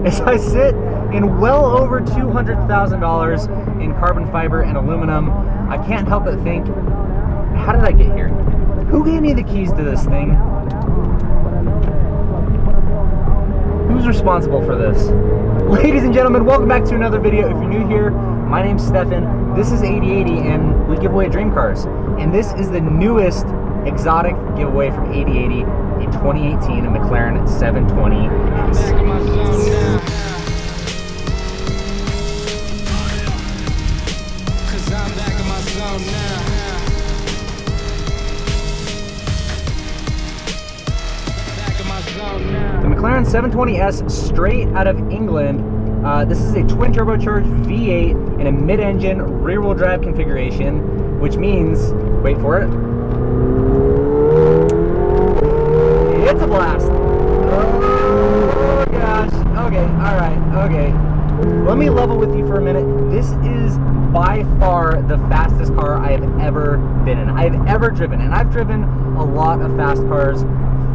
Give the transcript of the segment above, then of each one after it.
as I sit in well over $200,000 in carbon fiber and aluminum. I can't help but think, how did I get here? Who gave me the keys to this thing? Who's responsible for this? Ladies and gentlemen, welcome back to another video. If you're new here, my name's Stefan. This is 8080 and we give away dream cars. And this is the newest exotic giveaway from 8080, a 2018 McLaren 720S. The McLaren 720S, straight out of England. This is a twin turbocharged V8 in a mid-engine rear-wheel drive configuration, which means, wait for it, it's a blast. Oh gosh. Okay, alright, okay. Let me level with you for a minute. This is by far the fastest car I have ever been in. I have ever driven, and I've driven a lot of fast cars.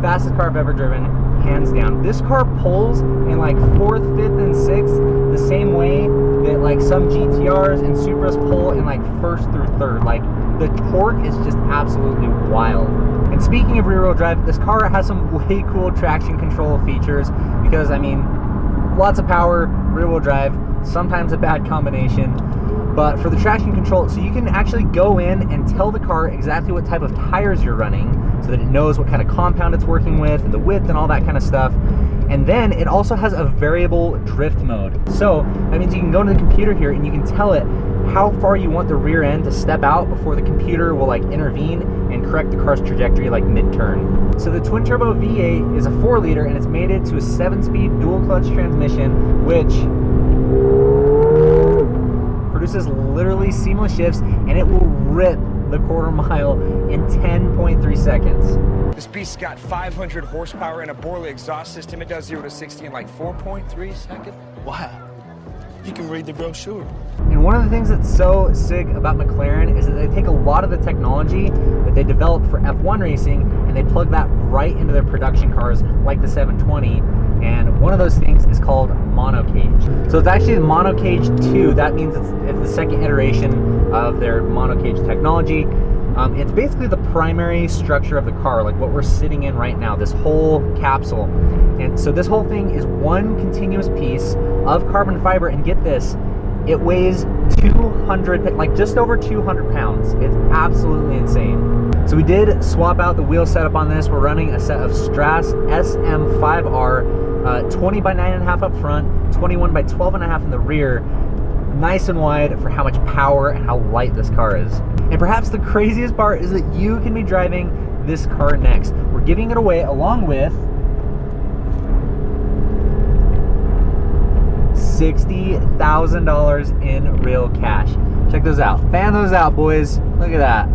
Fastest car I've ever driven, hands down. This car pulls in like 4th, 5th, and 6th the same way that like some GTRs and Supras pull in like 1st through 3rd. Like, the torque is just absolutely wild. And speaking of rear-wheel drive, this car has some way cool traction control features because, I mean, lots of power, rear-wheel drive, sometimes a bad combination. But for the traction control, so you can actually go in and tell the car exactly what type of tires you're running so that it knows what kind of compound it's working with and the width and all that kind of stuff. And then it also has a variable drift mode. So that means you can go into the computer here and you can tell it how far you want the rear end to step out before the computer will like intervene and correct the car's trajectory like mid-turn. So the twin turbo V8 is a 4-liter and it's mated to a 7-speed dual clutch transmission, which produces literally seamless shifts, and it will rip the quarter mile in 10.3 seconds. This beast's got 500 horsepower and a Borley exhaust system. It does 0 to 60 in like 4.3 seconds. Wow. You can read the brochure. And one of the things that's so sick about McLaren is that they take a lot of the technology that they developed for F1 racing and they plug that right into their production cars like the 720. And one of those things is called monocage. So it's actually the monocage 2. That means it's the second iteration of their monocage technology. It's basically the primary structure of the car, like what we're sitting in right now, this whole capsule. And so this whole thing is one continuous piece of carbon fiber, and get this, it weighs 200, like just over 200 pounds. It's absolutely insane. So we did swap out the wheel setup on this. We're running a set of Strass SM5R, 20 by 9.5 up front, 21 by 12.5 in the rear. Nice and wide for how much power and how light this car is. And perhaps the craziest part is that you can be driving this car next. We're giving it away along with $60,000 in real cash. Check those out. Fan those out, boys. Look at that.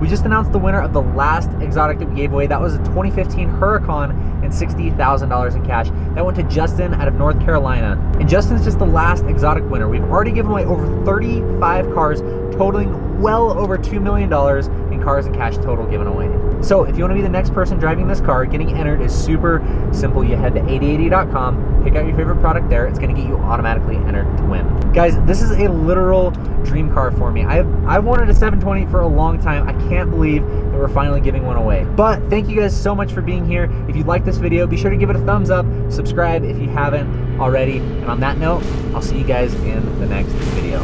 We just announced the winner of the last exotic that we gave away. That was a 2015 Huracan and $60,000 in cash. That went to Justin out of North Carolina. And Justin's just the last exotic winner. We've already given away over 35 cars, totaling well over $2 million in cars and cash total given away. So if you want to be the next person driving this car, getting entered is super simple. You head to 8080.com, pick out your favorite product there. It's going to get you automatically entered to win. Guys, this is a literal dream car for me. I've wanted a 720 for a long time. I can't believe that we're finally giving one away. But thank you guys so much for being here. If you like this video, be sure to give it a thumbs up, subscribe if you haven't already. And on that note, I'll see you guys in the next video.